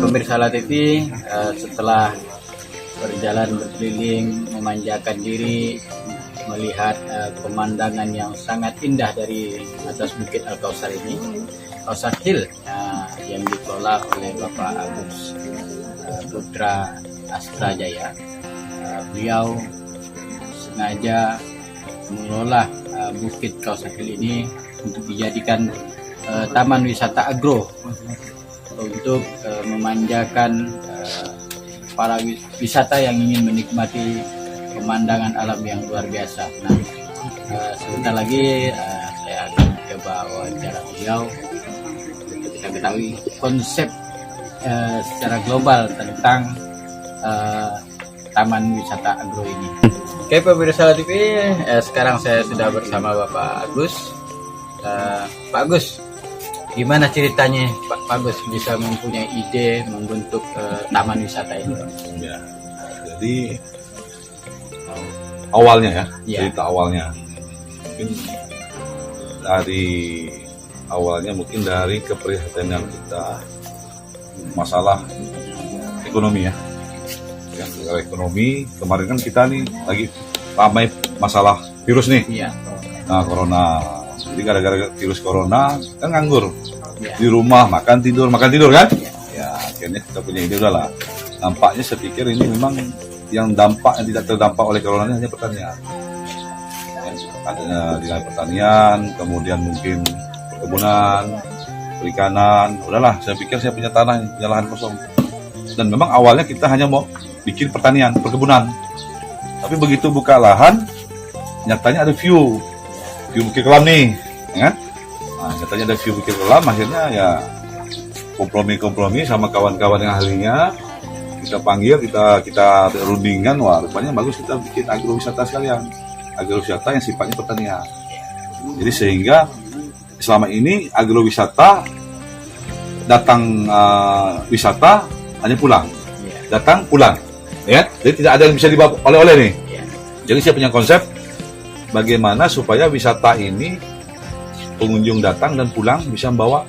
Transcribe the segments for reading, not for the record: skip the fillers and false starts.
pemirsa La TV, setelah berjalan berkeliling, memanjakan diri, melihat pemandangan yang sangat indah dari atas Bukit Al-Kausar ini, Kausar Hill, yang dikelola oleh Bapak Agus Putra Astra Jaya. Beliau sengaja mengelola Bukit Kausar Hill ini untuk dijadikan taman wisata agro, untuk memanjakan para wisata yang ingin menikmati pemandangan alam yang luar biasa. Nah, sebentar lagi saya akan coba wawancara beliau untuk kita ketahui konsep secara global tentang taman wisata agro ini. Oke, pemirsa TV, sekarang saya sudah bersama Bapak Agus. Pak Agus, gimana ceritanya Pak Agus bisa mempunyai ide membentuk taman wisata ini? Ya, jadi awalnya cerita awalnya mungkin dari keprihatinan kita masalah ekonomi ya. Masalah ekonomi, kemarin kan kita nih lagi ramai masalah virus nih. Iya. Nah, corona. Jadi gara-gara virus corona kan nganggur. Di rumah makan tidur kan? Ya, akhirnya kita punya ide udahlah. Nampaknya saya pikir ini memang yang tidak terdampak oleh corona ini hanya pertanian. Adanya pertanian, kemudian mungkin perkebunan, perikanan. Udahlah, saya pikir saya punya tanah, punya lahan kosong. Dan memang awalnya kita hanya mau bikin pertanian, perkebunan. Tapi begitu buka lahan, nyatanya ada view Bukit Kelam nih, ya kan? Nah, nyatanya ada view Bukit Kelam, akhirnya ya kompromi sama kawan-kawan yang ahlinya, kita panggil, kita rundingkan, wah rupanya bagus kita bikin agrowisata sekalian, agrowisata yang sifatnya pertanian. Jadi sehingga selama ini agrowisata datang wisata hanya pulang, datang pulang, ya. Jadi tidak ada yang bisa dibawa oleh-oleh nih. Jadi saya punya konsep bagaimana supaya wisata ini pengunjung datang dan pulang bisa membawa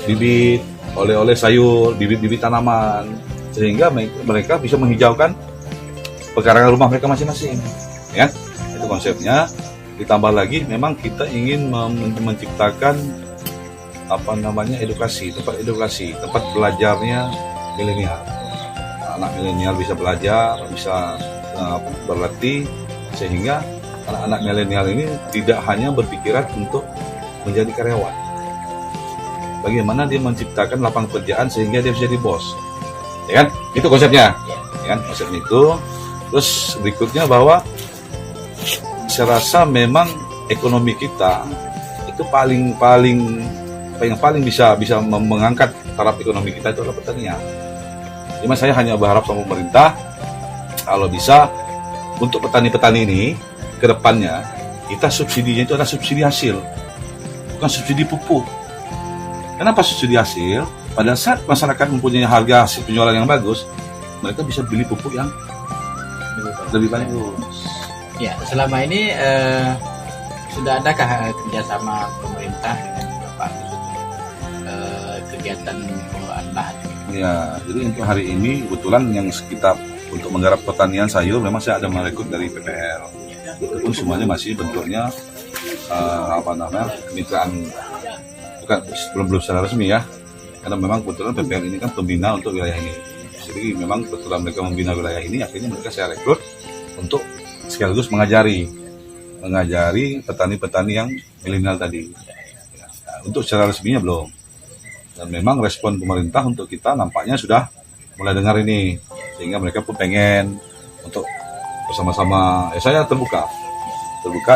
bibit, oleh-oleh sayur, bibit-bibit tanaman, sehingga mereka bisa menghijaukan pekarangan rumah mereka masing-masing, ya. Itu konsepnya. Ditambah lagi memang kita ingin menciptakan edukasi, tempat belajarnya milenial. Anak milenial bisa belajar, bisa berlatih, sehingga anak-anak milenial ini tidak hanya berpikiran untuk menjadi karyawan. Bagaimana dia menciptakan lapangan pekerjaan sehingga dia bisa jadi bos, ya kan? Itu konsepnya, ya kan? Konsepnya itu. Terus berikutnya bahwa saya rasa memang ekonomi kita itu paling bisa mengangkat taraf ekonomi kita itu adalah pertanian. Cuma saya hanya berharap sama pemerintah kalau bisa untuk petani-petani ini ke depannya kita subsidinya itu adalah subsidi hasil, bukan subsidi pupuk. Kenapa subsidi hasil? Pada saat masyarakat mempunyai harga hasil penjualan yang bagus, mereka bisa beli pupuk yang lebih bagus. Ya, selama ini sudah adakah kerjasama pemerintah dengan Bapak kegiatan pengelolaan lahan? Ya, jadi untuk hari ini kebetulan yang sekitar untuk menggarap pertanian sayur memang saya ada merekrut dari PPL. Itu pun semuanya masih bentuknya kemitraan, belum secara resmi ya. Karena memang kebetulan PPL ini kan pembina untuk wilayah ini. Jadi memang kebetulan mereka membina wilayah ini, akhirnya mereka saya rekrut untuk sekaligus mengajari petani-petani yang milenial tadi. Nah, untuk secara resminya belum. Dan memang respon pemerintah untuk kita nampaknya sudah mulai dengar ini, sehingga mereka pun pengen untuk bersama-sama. Saya terbuka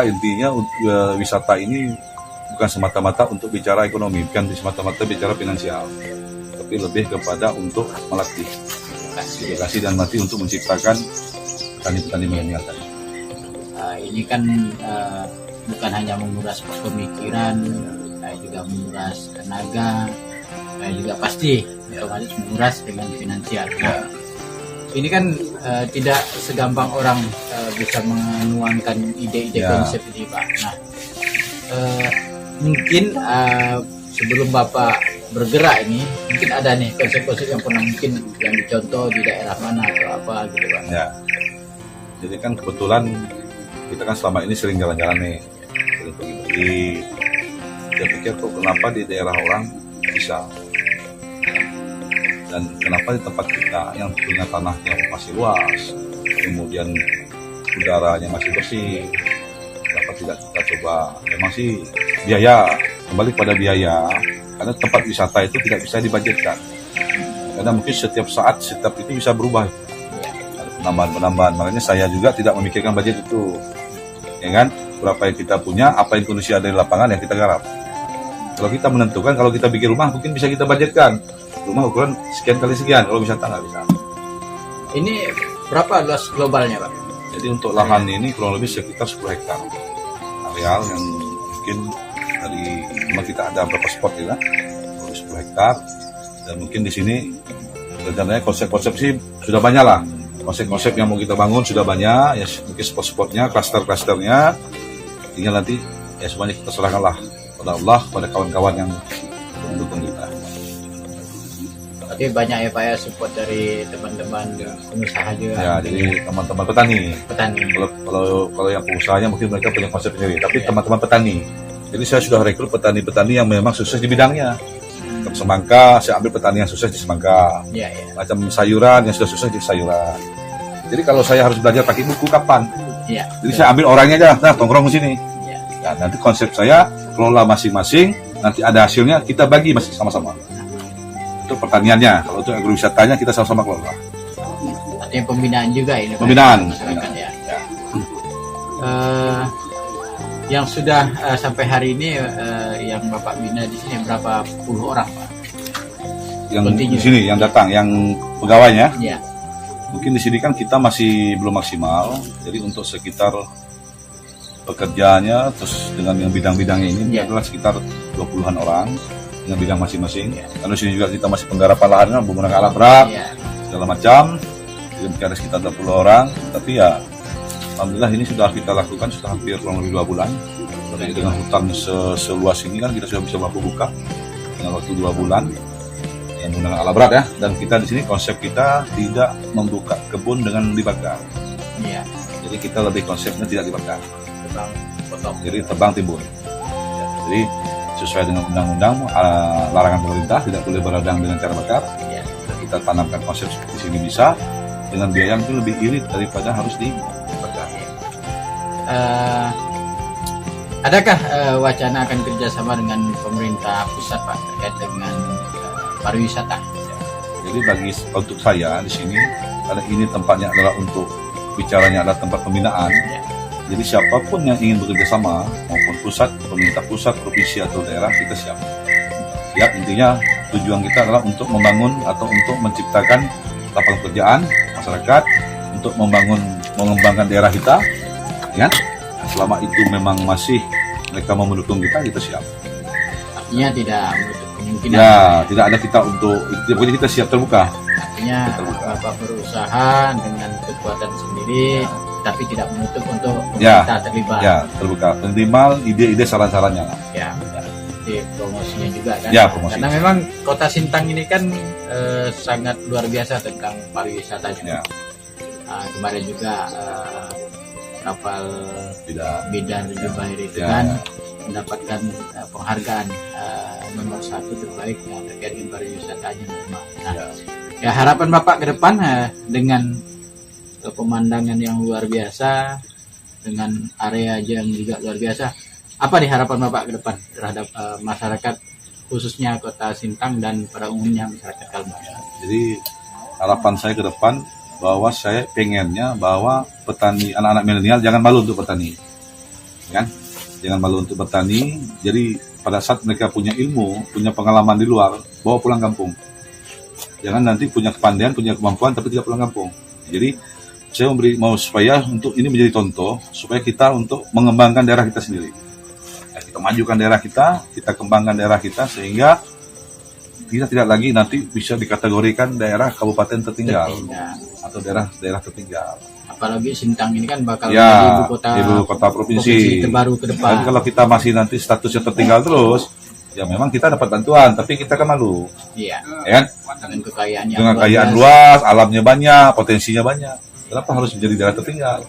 intinya wisata ini bukan semata-mata untuk bicara ekonomi, bukan semata-mata bicara finansial, tapi lebih kepada untuk melatih edukasi dan mati untuk menciptakan petani-petani milenial tadi. Ini kan bukan hanya menguras pemikiran, juga menguras tenaga, juga pasti otomatis menguras dengan finansial. Nah, ini kan tidak segampang orang bisa menuangkan ide-ide konsep ini, Pak. Nah, mungkin sebelum Bapak bergerak ini, mungkin ada nih konsep-konsep yang pernah mungkin yang dicontoh di daerah mana atau apa gitu Pak. Ya. Jadi kan kebetulan kita kan selama ini sering jalan-jalan nih, sering pergi-pergi. Saya pikir kok kenapa di daerah orang bisa, dan kenapa di tempat kita yang punya tanahnya masih luas, kemudian udaranya masih bersih, kenapa tidak kita coba? Memang sih biaya, kembali pada biaya, karena tempat wisata itu tidak bisa dibudgetkan, karena mungkin setiap saat setiap itu bisa berubah, ada penambahan, makanya saya juga tidak memikirkan budget itu, ya kan? Berapa yang kita punya, apa yang kondisi ada di lapangan yang kita garap. Kalau kita menentukan, kalau kita bikin rumah mungkin bisa kita budgetkan rumah ukuran sekian kali sekian, kalau wisata nggak bisa. Ini berapa luas globalnya Pak? Jadi untuk lahan ini kurang lebih sekitar 10 hektar areal yang mungkin dari memang kita ada beberapa spot ya, 10 hektar, dan mungkin di sini rencananya konsep-konsep sih sudah banyak lah, konsep-konsep yang mau kita bangun sudah banyak ya, mungkin spot-spotnya, klaster-klasternya, tinggal nanti ya semuanya kita serahkanlah pada Allah, pada kawan-kawan yang mendukung kita. Berarti banyak ya Pak ya support dari teman-teman pengusaha juga. Ya, jadi teman-teman petani. Kalau yang pengusahanya mungkin mereka punya konsep sendiri, tapi teman-teman petani. Jadi saya sudah rekrut petani-petani yang memang sukses di bidangnya. Semangka, saya ambil petani yang sukses di semangka. Ya. Macam sayuran yang sudah sukses di sayuran. Jadi kalau saya harus belajar pakai buku kapan? Ya. Jadi saya ambil orangnya aja, nah tongkrong di sini. Ya. Nah, nanti konsep saya kelola masing-masing, nanti ada hasilnya kita bagi masih sama-sama. Itu pertaniannya, kalau untuk agrowisatanya kita sama-sama kelola. Artinya pembinaan juga ini Pak, Pembinaan. masyarakat ya. Yang sudah sampai hari ini yang Bapak bina di sini berapa puluh orang Pak? Yang Continue. di sini yang datang, yang pegawainya, Ya. mungkin di sini kan kita masih belum maksimal. Jadi untuk sekitar pekerjaannya, terus dengan yang bidang-bidangnya ini Ya. adalah sekitar 20-an orang dengan bidang masing-masing. Karena di sini juga kita masih penggarapan lahannya menggunakan alat berat, Ya. segala macam. Jadi mungkin ada sekitar 20 orang, tapi ya alhamdulillah ini sudah kita lakukan sudah hampir kurang lebih 2 bulan. Jadi dengan hutan seluas ini kan kita sudah bisa baku buka dengan waktu 2 bulan yang menggunakan alat berat ya. Dan kita di sini konsep kita tidak membuka kebun dengan dibakar. Iya. Jadi kita lebih konsepnya tidak dibakar. Tebang potong. Jadi tebang timbun. Jadi sesuai dengan undang-undang larangan pemerintah tidak boleh beradang dengan cara bakar. Iya. Kita tanamkan konsep di sini bisa dengan biaya yang itu lebih irit daripada harus dibakar. Adakah wacana akan kerjasama dengan pemerintah pusat Pak terkait dengan pariwisata? Jadi untuk saya di sini karena ini tempatnya adalah untuk bicaranya adalah tempat pembinaan. Ya. Jadi siapapun yang ingin bekerja sama maupun pusat, pemerintah pusat, provinsi atau daerah kita siap. Siap, intinya tujuan kita adalah untuk membangun atau untuk menciptakan lapangan pekerjaan masyarakat, untuk mengembangkan daerah kita, ya. Selama itu memang masih mereka mau mendukung kita siap. Artinya tidak menutup kemungkinan. Ya, tidak ada kita untuk pokoknya kita siap terbuka. Artinya Bapak berusaha dengan kekuatan sendiri, tapi tidak menutup untuk kita terlibat. Ya, terbuka. Minimal ide-ide saran-sarannya lah. Ya, di promosinya juga kan. Ya, promosi. Karena memang Kota Sintang ini kan sangat luar biasa tentang pariwisatanya. Ya. Kemarin juga kapal Bidar Jubair itu Ya. kan mendapatkan penghargaan nomor 1 terbaik yang terkait dengan pariwisatanya. Nah, ya harapan Bapak ke depan dengan pemandangan yang luar biasa, dengan area yang juga luar biasa, apa nih harapan Bapak ke depan terhadap masyarakat khususnya Kota Sintang dan pada umumnya masyarakat Kalbar? Jadi harapan saya ke depan bahwa saya pengennya bahwa petani anak-anak milenial jangan malu untuk bertani, kan? Jangan malu untuk bertani. Jadi pada saat mereka punya ilmu, punya pengalaman di luar, bawa pulang kampung. Jangan nanti punya kepandaian, punya kemampuan tapi tidak pulang kampung. Jadi saya mau supaya untuk ini menjadi contoh supaya kita untuk mengembangkan daerah kita sendiri. Ya, kita majukan daerah kita kembangkan daerah kita sehingga kita tidak lagi nanti bisa dikategorikan daerah kabupaten tertinggal atau daerah tertinggal. Apalagi Sintang ini kan bakal Ya, menjadi ibu kota provinsi terbaru ke depan. Dan kalau kita masih nanti statusnya tertinggal terus, ya memang kita dapat bantuan, tapi kita kan malu, Iya. ya kan? Dengan kekayaan yang Dengan luar kekayaan biasa. luas, alamnya banyak, potensinya banyak. Kenapa harus menjadi daerah tertinggal?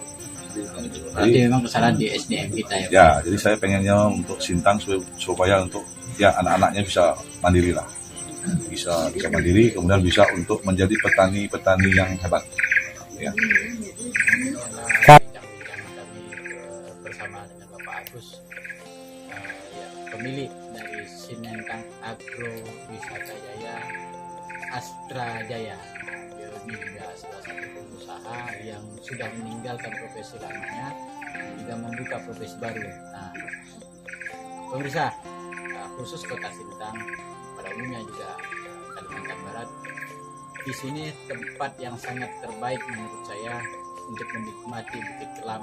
Berarti memang kesalahan di SDM kita ya. Ya, jadi saya pengennya untuk Sintang supaya untuk ya anak-anaknya bisa mandiri lah, bisa mandiri, kemudian bisa untuk menjadi petani yang hebat. Ya. Bincang-bincang kami bersama dengan Bapak Agus, ya, pemilik dari Sintang Agro Wisata Jaya, Astra Jaya. Beliau ini juga salah satu pengusaha yang sudah meninggalkan profesi lamanya, juga membuka profesi baru. Nah, pemirsa, khusus Kota Sintang, pada umumnya juga Kalimantan Barat, di sini tempat yang sangat terbaik menurut saya untuk menikmati Bukit Kelam,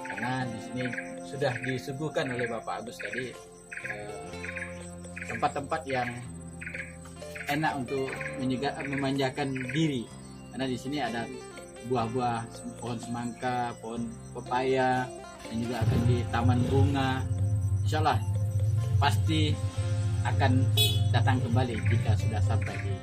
karena di sini sudah disuguhkan oleh Bapak Agus tadi tempat-tempat yang enak untuk memanjakan diri, karena di sini ada buah-buah, pohon semangka, pohon pepaya, dan juga akan di taman bunga. Insya Allah pasti akan datang kembali jika sudah sampai di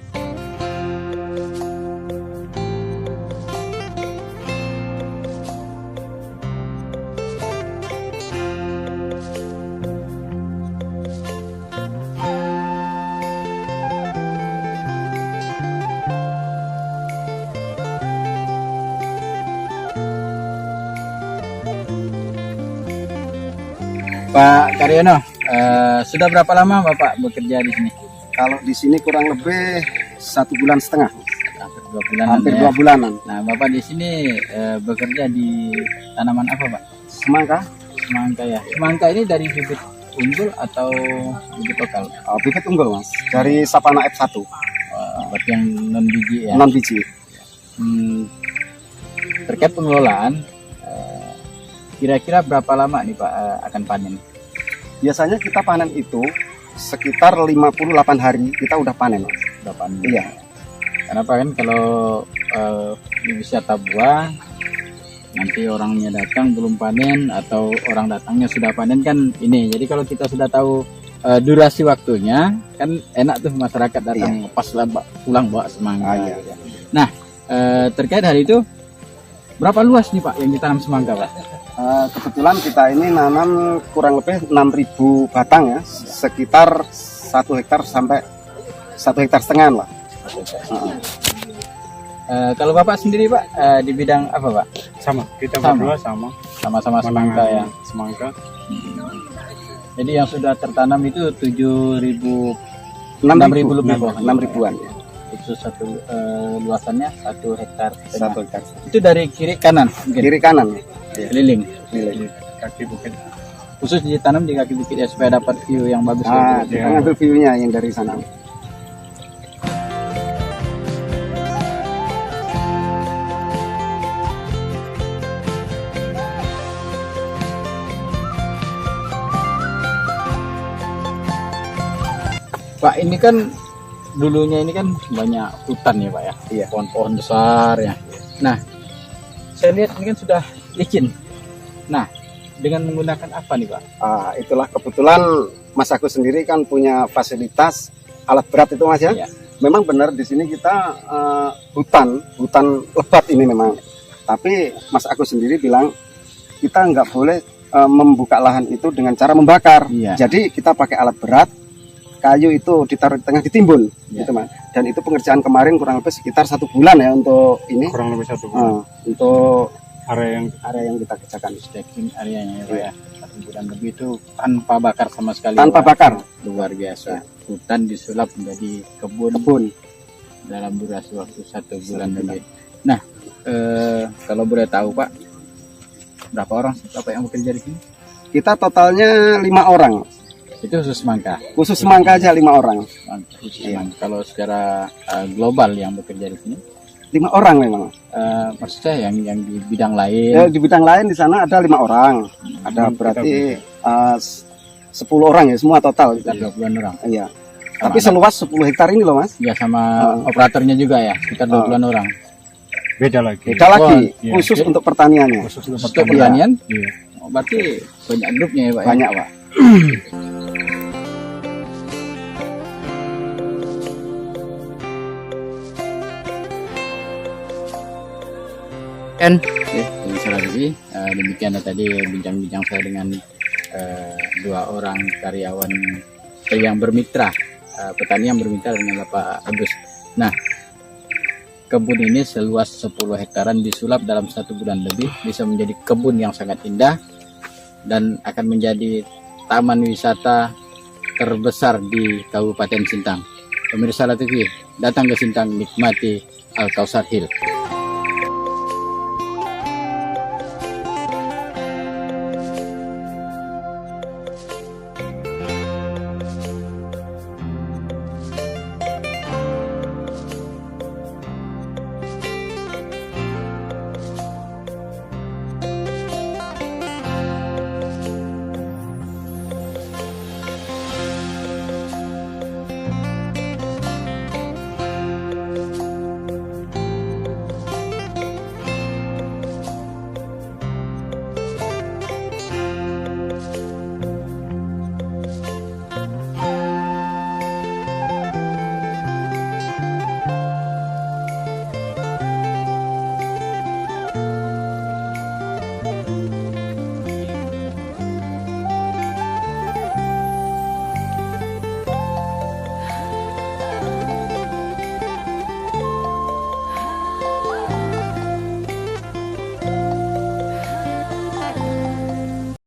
Pak Karyono. Sudah berapa lama Bapak bekerja di sini? Kalau di sini kurang lebih 1,5 bulan. Hampir 2 bulanan. Hampir ya. 2 bulanan. Nah, Bapak di sini bekerja di tanaman apa, Pak? Semangka, Semangka ya. Semangka ini dari bibit unggul atau bibit lokal? bibit unggul mas, dari Sapana F1, Berarti yang non biji ya. 6 biji. Terkait pengelolaan, kira-kira berapa lama nih Pak akan panen? Biasanya kita panen itu sekitar 58 hari kita udah panen mas. Udah panen. Iya. Kenapa kan kalau di wisata buah nanti orangnya datang belum panen atau orang datangnya sudah panen kan ini. Jadi kalau kita sudah tahu durasi waktunya kan enak tuh masyarakat datang pas pulang bawa semangka. Iya. Nah, terkait hal itu berapa luas nih Pak yang ditanam semangka Pak? Kebetulan kita ini nanam kurang lebih 6.000 batang ya, sekitar 1 hektar sampai 1,5 hektar lah. Kalau Bapak sendiri Pak di bidang apa Pak? Sama, kita Sama. berdua Sama-sama semangka ya. semangka. Jadi yang sudah tertanam itu 6.000 lebih pohon. 6.000-an ya. Itu satu luasannya 1 hektar. 1 hektar. Itu dari kiri kanan mungkin. Kiri kanan ya. Keliling. Nilai. Kaki bukit. Khusus ditanam di kaki bukit ya supaya dapat view yang bagus. Kita ngambil view-nya yang dari sana. Pak, ini kan dulunya ini kan banyak hutan ya Pak ya. Iya. Pohon-pohon besar ya. Nah, saya lihat ini kan sudah licin. Nah, dengan menggunakan apa nih Pak? Itulah kebetulan Mas Agus sendiri kan punya fasilitas alat berat itu Mas ya. Iya. Memang benar di sini kita hutan lebat ini memang. Tapi Mas Agus sendiri bilang kita nggak boleh membuka lahan itu dengan cara membakar. Iya. Jadi kita pakai alat berat, kayu itu ditaruh di tengah ditimbun, Iya. gitu Mas. Dan itu pengerjaan kemarin kurang lebih sekitar 1 bulan ya untuk ini, Kurang lebih 1 bulan. untuk Area yang area yang kita kerjakan. Stacking areanya ya Pak ya. 1 bulan lebih itu tanpa bakar sama sekali. Tanpa Pak. bakar, Luar biasa. Hutan disulap menjadi kebun kebun. dalam durasi waktu 1 bulan lebih. Nah, kalau boleh tahu Pak, berapa orang sih Bapak yang bekerja di sini? Kita totalnya 5 orang. Itu khusus semangka. Khusus semangka aja 5 orang. Khusus Iya. semangka. Kalau secara global yang bekerja di sini, 5 orang memang. maksud saya yang di bidang lain. Ya, di bidang lain di sana ada 5 orang. Ada berarti 10 orang ya semua total. Sekitar 20-an orang. Iya. Sama Tapi seluas 10 hektar ini loh Mas. ya sama operatornya juga ya, sekitar 20-an orang. beda lagi. Beda lagi, iya. khusus untuk pertaniannya. Khusus Untuk untuk pertanian, Iya. berarti banyak grupnya ya Pak. Ya? Banyak Pak. N. Oke, pemirsa TV, demikian tadi bincang-bincang saya dengan dua orang karyawan yang bermitra, petani yang bermitra dengan Bapak Agus. Nah, kebun ini seluas 10 hektaran disulap dalam 1 bulan lebih, bisa menjadi kebun yang sangat indah dan akan menjadi taman wisata terbesar di Kabupaten Sintang. Pemirsa TV, datang ke Sintang, nikmati Al Kausar Hill.